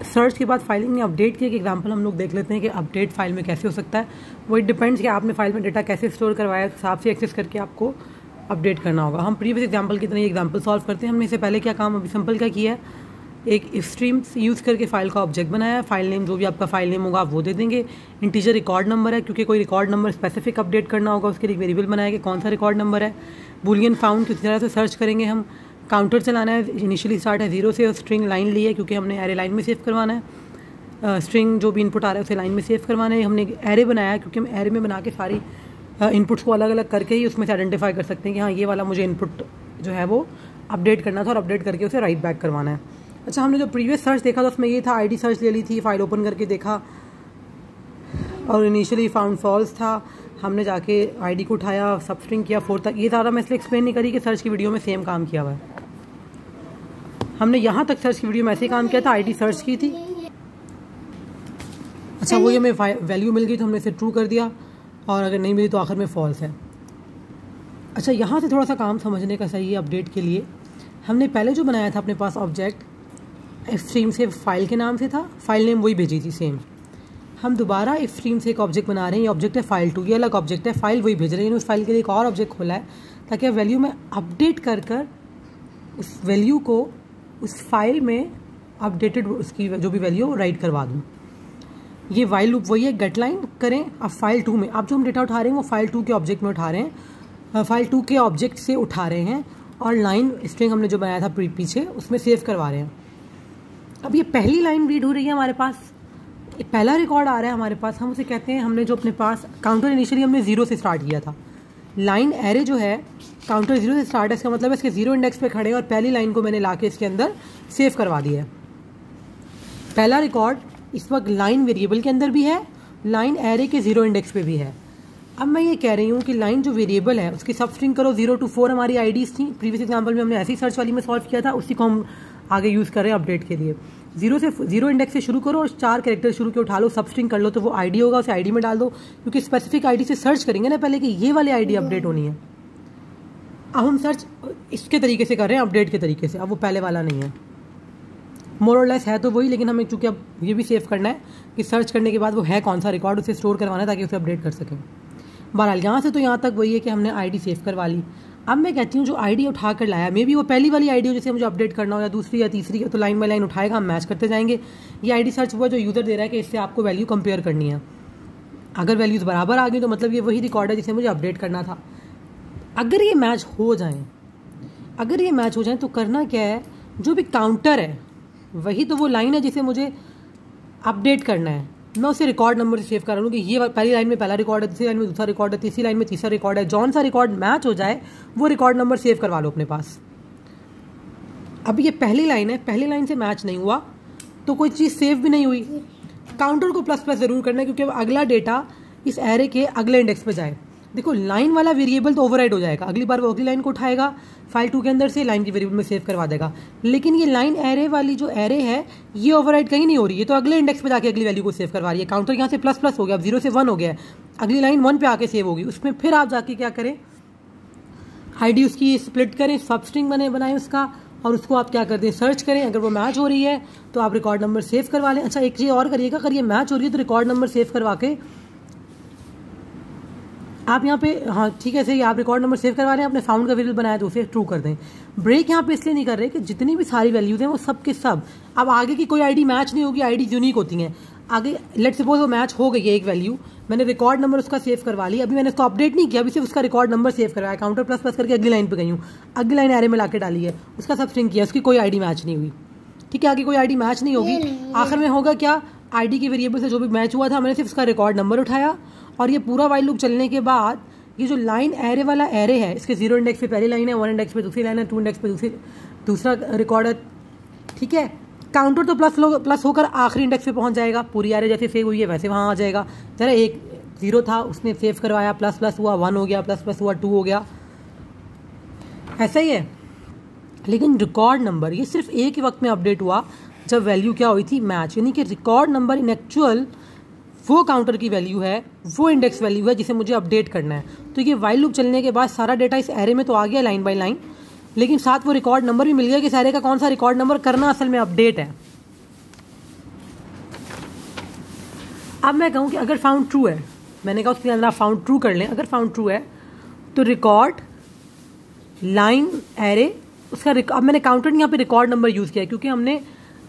Search के बाद filing में अपडेट की एक एग्जांपल हम लोग देख लेते हैं कि अपडेट फाइल में कैसे हो सकता है। वो इट डिपेंड्स कि आपने फाइल में डेटा कैसे स्टोर करवाया, हिसाब से एक्सेस करके आपको अपडेट करना होगा। हम प्रीवियस एग्जांपल की तरह ये एग्जांपल सॉल्व करते हैं। हमने इससे पहले क्या काम अभी सिंपल क्या किया है, एक स्ट्रीम्स यूज़ करके फाइल का ऑब्जेक्ट बनाया है। फाइल नेम जो भी आपका फाइल नेम होगा आप वो दे देंगे। इंटीजर रिकॉर्ड नंबर है, क्योंकि कोई रिकॉर्ड नंबर स्पेसिफिक अपडेट करना होगा उसके लिए वेरिएबल बनाया कि कौन सा रिकॉर्ड नंबर है। बूलियन फाउंड किस तरह से सर्च करेंगे हम। काउंटर चलाना है, इनिशियली स्टार्ट है 0 से और स्ट्रिंग लाइन ली है क्योंकि हमने एरे लाइन में सेव करवाना है। स्ट्रिंग जो भी इनपुट आ रहा है उसे लाइन में सेव करवाना है। हमने एरे बनाया है क्योंकि हम एरे में बना के सारी इनपुट्स को अलग अलग करके ही उसमें से आइडेंटिफाई कर सकते हैं कि हाँ ये वाला मुझे इनपुट जो है वो अपडेट करना था और अपडेट करके उसे राइट बैक करवाना है। अच्छा, हमने जो प्रीवियस सर्च देखा था उसमें ये था, आईडी सर्च ले ली थी, फाइल ओपन करके देखा और इनिशियली फाउंड फॉल्स था। हमने जाके आईडी को उठाया, सब स्ट्रिंग किया 4 तक। ये ज़्यादा मैं इसलिए एक्सप्लेन नहीं करी कि सर्च की वीडियो में सेम काम किया हुआ है। हमने यहाँ तक सर्च की वीडियो में ऐसे ही काम किया था, आईडी सर्च की थी। अच्छा, वो ये हमें वैल्यू मिल गई तो हमने इसे ट्रू कर दिया और अगर नहीं मिली तो आखिर में फॉल्स है। अच्छा, यहाँ से थोड़ा सा काम समझने का सही है अपडेट के लिए। हमने पहले जो बनाया था अपने पास ऑब्जेक्ट स्ट्रीम से फाइल के नाम से था, फाइल नेम वही भेजी थी सेम। हम दोबारा स्ट्रीम से एक ऑब्जेक्ट बना रहे हैं, ये ऑब्जेक्ट है फाइल2, ये अलग ऑब्जेक्ट है, फाइल वही भेज रहे हैं। उस फाइल के लिए एक और ऑब्जेक्ट खोला है ताकि वैल्यू में अपडेट कर कर उस वैल्यू को उस फाइल में अपडेटेड उसकी जो भी वैल्यू राइट करवा दूँ। ये वाइल लूप वही है, गेट लाइन करें। अब फाइल2 में अब जो हम डेटा उठा रहे हैं वो फाइल2 के ऑब्जेक्ट में उठा रहे हैं, फाइल2 के ऑब्जेक्ट से उठा रहे हैं और लाइन स्ट्रिंग हमने जो बनाया था पीछे उसमें सेव करवा रहे हैं। अब ये पहली लाइन रीड हो रही है हमारे पास, एक पहला रिकॉर्ड आ रहा है हमारे पास। हम उसे कहते हैं, हमने जो अपने पास काउंटर इनिशियली हमने 0 से स्टार्ट किया था। लाइन एरे जो है काउंटर 0 से स्टार्ट है, इसका मतलब है इसके 0 इंडेक्स पे खड़े हैं और पहली लाइन को मैंने लाके इसके अंदर सेव करवा दिया है। पहला रिकॉर्ड इस वक्त लाइन वेरिएबल के अंदर भी है, लाइन एरे के 0 इंडेक्स पे भी है। अब मैं ये कह रही हूँ कि लाइन जो वेरिएबल है उसकी सब स्ट्रिंग करो 0 to 4 हमारी आईडीज थी। प्रीवियस एग्जांपल में हमने ऐसी सर्च वाली में सॉल्व किया था, उसी को हम आगे यूज़ कर रहे हैं अपडेट के लिए। 0 इंडेक्स से शुरू करो और 4 कैरेक्टर शुरू के उठा लो, सब स्ट्रिंग कर लो तो वो आईडी होगा, उसे आईडी में डाल दो क्योंकि स्पेसिफिक आईडी से सर्च करेंगे ना पहले कि ये वाली आईडी अपडेट होनी है। अब हम सर्च इसके तरीके से कर रहे हैं, अपडेट के तरीके से। अब वो पहले वाला नहीं है, मोर और लेस है तो वही, लेकिन हमें चूंकि अब ये भी सेव करना है कि सर्च करने के बाद वो है कौन सा रिकॉर्ड, उसे स्टोर करवाना है ताकि उसे अपडेट कर सकें। बहरहाल यहाँ से तो यहाँ तक वही है कि हमने आईडी सेव करवा ली। अब मैं कहती हूँ जो आईडी उठा कर लाया, मे बी वो पहली वाली आईडी हो जिसे मुझे अपडेट करना हो या दूसरी या तीसरी, तो लाइन बाय लाइन उठाएगा, हम मैच करते जाएंगे। ये आईडी सर्च हुआ जो यूज़र दे रहा है कि इससे आपको वैल्यू कंपेयर करनी है। अगर वैल्यूज़ बराबर आ गई तो मतलब ये वही रिकॉर्ड है जिसे मुझे अपडेट करना था। अगर ये मैच हो जाए तो करना क्या है, जो भी काउंटर है वही तो वो लाइन है जिसे मुझे अपडेट करना है। मैं उसे रिकॉर्ड नंबर से सेव कर रहा हूँ कि ये पहली लाइन में पहला रिकॉर्ड है, दूसरी लाइन में दूसरा रिकॉर्ड है, तीसरी लाइन में तीसरा रिकॉर्ड है। जौन सा रिकॉर्ड मैच हो जाए वो रिकॉर्ड नंबर सेव करवा लो अपने पास। अब ये पहली लाइन है, पहली लाइन से मैच नहीं हुआ तो कोई चीज़ सेव भी नहीं हुई। काउंटर को प्लस प्लस ज़रूर करना है क्योंकि अगला डेटा इस एरे के अगले इंडेक्स पे जाए। देखो लाइन वाला वेरिएबल तो ओवरराइड हो जाएगा, अगली बार वो अगली लाइन को उठाएगा, फाइल2 के अंदर से लाइन की वेरिएबल में सेव करवा देगा। लेकिन ये लाइन एरे वाली जो एरे है ये ओवरराइड कहीं नहीं हो रही है, तो अगले इंडेक्स पे जाके अगली वैल्यू को सेव करवा रही है। काउंटर यहाँ से प्लस प्लस हो गया, अब 0 से 1 हो गया है, अगली लाइन 1 पे आके सेव होगी। उसमें फिर आप जाके क्या करें, आईडी उसकी स्प्लिट करें, सब स्ट्रिंग बनाएं उसका और उसको आप क्या कर दें, सर्च करें। अगर वो मैच हो रही है तो आप रिकॉर्ड नंबर सेव करवा लें। अच्छा, एक चीज़ और करिएगा, अगर ये मैच हो रही है तो रिकॉर्ड नंबर सेव करवा के आप यहाँ पे, हाँ ठीक है सही, आप रिकॉर्ड नंबर सेव करवा रहे हैं, आपने फाउंड का वेरिएबल बनाया तो उसे ट्रू कर दें। ब्रेक यहाँ पे इसलिए नहीं कर रहे कि जितनी भी सारी वैल्यूज हैं वो सब के सब, अब आगे की कोई आईडी मैच नहीं होगी, आईडी यूनिक होती हैं। आगे लेट्स सपोज वो मैच हो गई है एक वैल्यू, मैंने रिकॉर्ड नंबर उसका सेव करवा लिया, अभी मैंने उसको अपडेट नहीं किया, अभी सिर्फ उसका रिकॉर्ड नंबर सेव करवाया, काउंटर प्लस प्लस करके अगली लाइन पे गई हूँ, अगली लाइन एरे में लाके डाली है, उसका सब स्ट्रिंग किया, उसकी कोई आईडी मैच नहीं हुई। ठीक है, आगे कोई आईडी मैच नहीं होगी, आखिर में होगा क्या, आईडी के वेरिएबल से जो भी मैच हुआ था मैंने सिर्फ उसका रिकॉर्ड नंबर उठाया और ये पूरा वाइल लूप चलने के बाद ये जो लाइन एरे वाला एरे है इसके 0 इंडेक्स पे पहली लाइन है, 1 इंडेक्स पे दूसरी लाइन है, 2 इंडेक्स पे दूसरा रिकॉर्ड है। ठीक है, काउंटर तो प्लस होकर आखिरी इंडेक्स पे पहुंच जाएगा, पूरी एरे जैसे सेव हुई है वैसे वहाँ आ जाएगा। जरा एक 0 था उसने सेव करवाया, प्लस प्लस हुआ 1 हो गया, प्लस प्लस हुआ 2 हो गया, ऐसा ही है। लेकिन रिकॉर्ड नंबर ये सिर्फ एक ही वक्त में अपडेट हुआ जब वैल्यू क्या हुई थी, मैच, यानी कि रिकॉर्ड नंबर इन एक्चुअल वो काउंटर की वैल्यू है, वो इंडेक्स वैल्यू है जिसे मुझे अपडेट करना है। तो ये वाइल लूप चलने के बाद सारा डेटा इस एरे में तो आ गया लाइन बाय लाइन, लेकिन साथ वो रिकॉर्ड नंबर भी मिल गया कि इस एरे का कौन सा रिकॉर्ड नंबर करना असल में अपडेट है। अब मैं कहूँ कि अगर फाउंड ट्रू है, मैंने कहा उसके अंदर आप फाउंड ट्रू कर लें, अगर फाउंड ट्रू है तो रिकॉर्ड लाइन एरे उसका अब मैंने काउंटर यहाँ पे रिकॉर्ड नंबर यूज़ किया क्योंकि हमने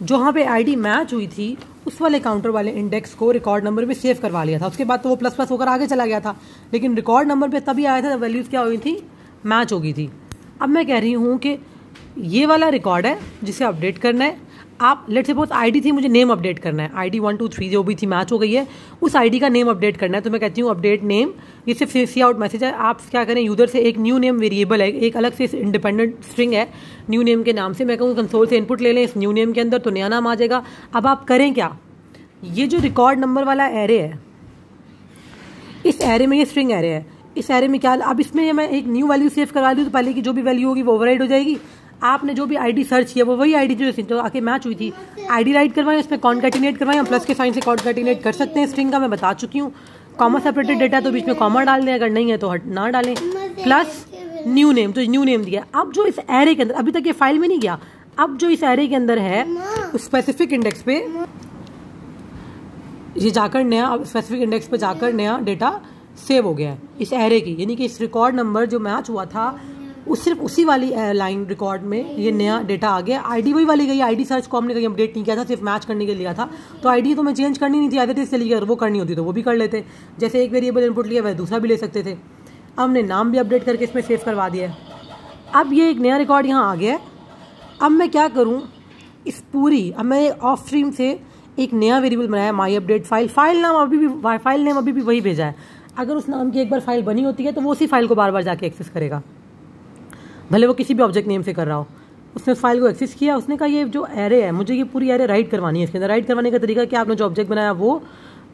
जहाँ पे आईडी मैच हुई थी उस वाले काउंटर वाले इंडेक्स को रिकॉर्ड नंबर में सेव करवा लिया था। उसके बाद तो वो प्लस प्लस होकर आगे चला गया था, लेकिन रिकॉर्ड नंबर पे तभी आया था जब वैल्यूज़ क्या हुई थी, मैच हो गई थी। अब मैं कह रही हूँ कि ये वाला रिकॉर्ड है जिसे अपडेट करना है। आप लेट्स सपोज आईडी थी, मुझे नेम अपडेट करना है, आईडी 1 2 3 जो भी थी मैच हो गई है, उस आईडी का नेम अपडेट करना है। तो मैं कहती हूँ अपडेट नेम, ये सिर्फ सी आउट मैसेज है। आप क्या करें, यूजर से एक न्यू नेम वेरिएबल है, एक अलग से इंडिपेंडेंट स्ट्रिंग है न्यू नेम के नाम से, मैं कहूँ कंसोल से इनपुट ले लें इस न्यू नेम के अंदर, तो नया नाम आ जाएगा। अब आप करें क्या, ये जो रिकॉर्ड नंबर वाला एरे है, इस एरे में ये स्ट्रिंग एरे है, इस एरे में क्या, अब इसमें मैं एक न्यू वैल्यू सेव करवा दूँ तो पहले की जो भी वैल्यू होगी वो ओवरराइड हो जाएगी। आपने जो भी आईडी सर्च किया वो वही आईडी जो आके मैच हुई थी, आईडी राइट करवाएं, उसमें कॉन्कैटिनेट करवाएं, हम प्लस के साइन से कॉन्कैटिनेट कर सकते हैं। स्ट्रिंग का मैं बता चुकी हूँ, कॉमा सेपरेटेड डेटा तो बीच में कॉमा डाल दें, अगर नहीं है तो ना डालें, प्लस न्यू नेम, तो न्यू नेम दिया। अब जो इस एरे के अंदर, अभी तक ये फाइल में नहीं गया, अब जो इस एरे के अंदर है उस स्पेसिफिक इंडेक्स पे ये जाकर नया, स्पेसिफिक इंडेक्स पे जाकर नया डेटा सेव हो गया है इस एरे की, यानी कि इस रिकॉर्ड नंबर जो मैच हुआ था सिर्फ उसी वाली लाइन रिकॉर्ड में ये नया डेटा आ गया। आईडी वही वाली गई, आईडी सर्च को हमने कहीं अपडेट नहीं किया था, सिर्फ मैच करने के लिए लिया था, तो आईडी तो मैं चेंज करनी नहीं थी, एज इट इज चली गई, अगर वो करनी होती तो वो भी कर लेते, जैसे एक वेरिएबल इनपुट लिया वह दूसरा भी ले सकते थे। अब हमने नाम भी अपडेट करके इसमें सेव करवा दिया है। अब ये एक नया रिकॉर्ड यहाँ आ गया है। अब मैं क्या करूँ, इस पूरी, अब मैं ऑफ स्ट्रीम से एक नया वेरिएबल बनाया माई अपडेट फाइल, फाइल नेम अभी भी वही भेजा है। अगर उस नाम की एक बार फाइल बनी होती है तो वो उसी फाइल को बार बार जाके एक्सेस करेगा, भले वो किसी भी ऑब्जेक्ट नेम से कर रहा हो। उसने उस फाइल को एक्सेस किया, उसने कहा ये जो एरे है मुझे ये पूरी एरे राइट करवानी है। इसके अंदर राइट करवाने का तरीका क्या, आपने जो ऑब्जेक्ट बनाया वो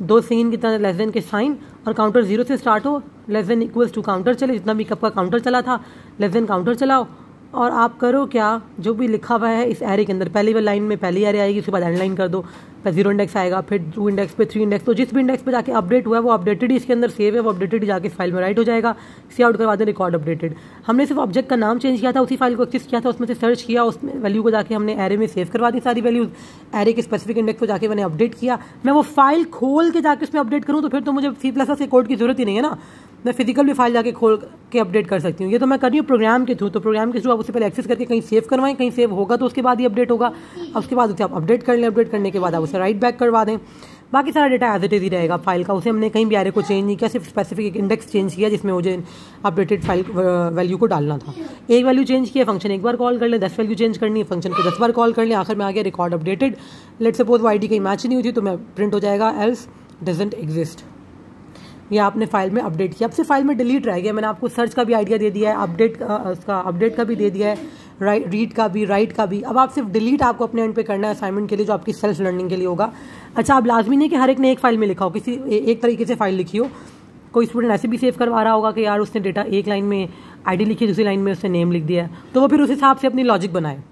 2 सीन की तरह लेस देन के साइन और काउंटर 0 से स्टार्ट हो, less than equals to counter चले, जितना भी कब का काउंटर चला था लेस देन काउंटर चलाओ, और आप करो क्या, जो भी लिखा हुआ है इस एरे के अंदर, पहली वाली लाइन में पहली एरे आएगी, उसके बाद एंड लाइन कर दो, फिर 0 इंडेक्स आएगा, फिर 2 इंडेक्स पे 3 इंडेक्स, तो जिस भी इंडेक्स पे जाके अपडेट हुआ है वो अपडेटेड ही इसके अंदर सेव है, वो अपडेटेड जाके इस फाइल में राइट हो जाएगा। सी आउट करवा दें रिकॉर्ड अपडेटेड। हमने सिर्फ ऑब्जेक्ट का नाम चेंज किया था, उसी फाइल को एक्सेस किया था, उसमें से सर्च किया, उसमें वैल्यू को जाके हमने एरे में सेव करवा दी सारी वैल्यूज, एरे के स्पेसिफिक इंडेक्स को जाके मैंने अपडेट किया। मैं वो फाइल खोल के जाके उसमें अपडेट करूँ तो फिर तो मुझे C++ के कोड की जरूरत ही नहीं है ना, मैं फिजिकल भी फाइल जाके खोल के अपडेट कर सकती हूँ। ये तो मैं कर रही हूँ प्रोग्राम के थ्रू, तो प्रोग्राम के थ्रू आप उससे पहले एक्सेस करके कहीं सेव करवाएं, कहीं सेव होगा तो उसके बाद ही अपडेट होगा, उसके बाद उसे आप अपडेट कर लें, अपडेट करने के बाद आप उसे राइट बैक करवा दें, बाकी सारा डेटा एज इट इज ही रहेगा फाइल का। उसे हमने कहीं भी एरे को चेंज नहीं किया, सिर्फ स्पेसिफिक एक इंडेक्स चेंज किया जिसमें मुझे अपडेटेड फाइल वैल्यू को डालना था। एक वैल्यू चेंज किया, फंक्शन एक बार कॉल कर लें, 10 वैल्यू चेंज करनी है, फंक्शन को 10 बार कॉल कर लें, आखिर में आ गया रिकॉर्ड अपडेटेड। लेट्स सपोज वो आईडी कहीं मैच नहीं हुई थी तो मैं प्रिंट हो जाएगा एल्स डजंट एग्जिस्ट, ये आपने फाइल में अपडेट किया। अब से फाइल में डिलीट रह गया, मैंने आपको सर्च का भी आइडिया दे दिया है, उसका अपडेट का भी दे दिया है, रीड का भी, राइट का भी। अब आप सिर्फ डिलीट आपको अपने एंड पे करना है असाइनमेंट के लिए, जो आपकी सेल्फ लर्निंग के लिए होगा। अच्छा, आप लाजमी नहीं कि हर एक ने एक फाइल में लिखा हो, किसी एक तरीके से फाइल लिखी हो। कोई स्टूडेंट ऐसे भी सेव करवा रहा होगा कि यार उसने डेटा एक लाइन में आईडी लिखी, दूसरी लाइन में उसने नेम लिख दिया है, तो वो फिर उस हिसाब से अपनी लॉजिक बनाए,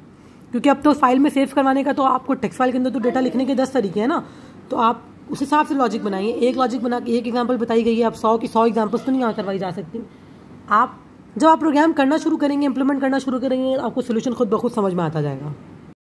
क्योंकि अब तो फाइल में सेव करवाने का तो आपको टेक्स्ट फाइल के अंदर तो डेटा लिखने के 10 तरीके हैं ना, तो आप उस हिसाब से लॉजिक बनाइए। एक लॉजिक बना के एक एग्जांपल बताई गई है, अब 100 की 100 एग्जांपल्स तो नहीं यहाँ करवाई जा सकती। आप जब आप प्रोग्राम करना शुरू करेंगे, इंप्लीमेंट करना शुरू करेंगे, आपको सोल्यूशन खुद ब खुद समझ में आता जाएगा।